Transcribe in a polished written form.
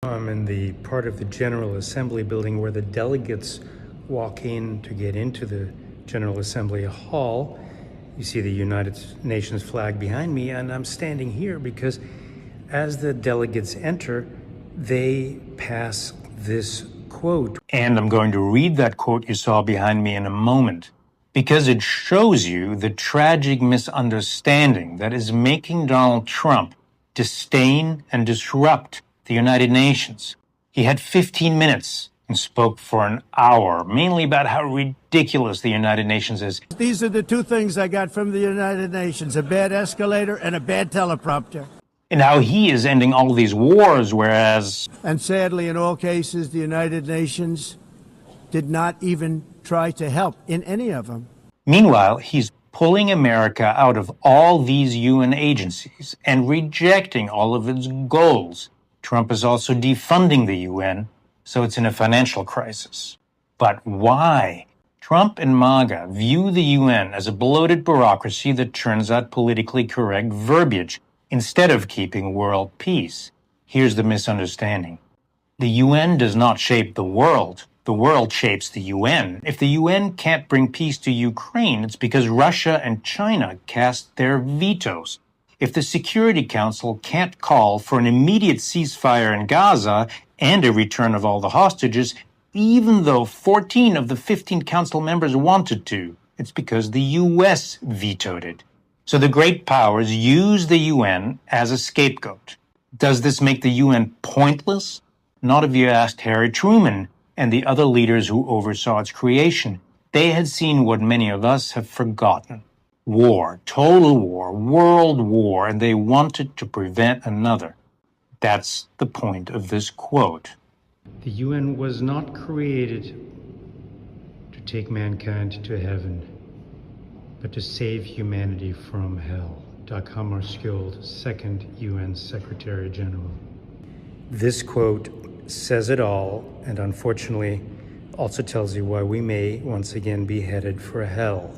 I'm in the part of the General Assembly building where the delegates walk in to get into the General Assembly Hall. You see the United Nations flag behind me, and I'm standing here because as the delegates enter, they pass this quote. And I'm going to read that quote you saw behind me in a moment, because it shows you the tragic misunderstanding that is making Donald Trump disdain and disrupt the United Nations. He had 15 minutes and spoke for an hour, mainly about how ridiculous the United Nations is. These are the two things I got from the United Nations, a bad escalator and a bad teleprompter. And how he is ending all these wars, whereas... And sadly, in all cases, the United Nations did not even try to help in any of them. Meanwhile, he's pulling America out of all these UN agencies and rejecting all of its goals. Trump is also defunding the UN, so it's in a financial crisis. But why? Trump and MAGA view the UN as a bloated bureaucracy that turns out politically correct verbiage instead of keeping world peace. Here's the misunderstanding. The UN does not shape the world. The world shapes the UN. If the UN can't bring peace to Ukraine, it's because Russia and China cast their vetoes. If the Security Council can't call for an immediate ceasefire in Gaza and a return of all the hostages, even though 14 of the 15 council members wanted to, it's because the US vetoed it. So the great powers use the UN as a scapegoat. Does this make the UN pointless? Not if you asked Harry Truman and the other leaders who oversaw its creation. They had seen what many of us have forgotten. War, total war, world war, and they wanted to prevent another. That's the point of this quote. The UN was not created to take mankind to heaven, but to save humanity from hell. Dag Hammarskjöld, second UN Secretary General. This quote says it all, and unfortunately also tells you why we may once again be headed for hell.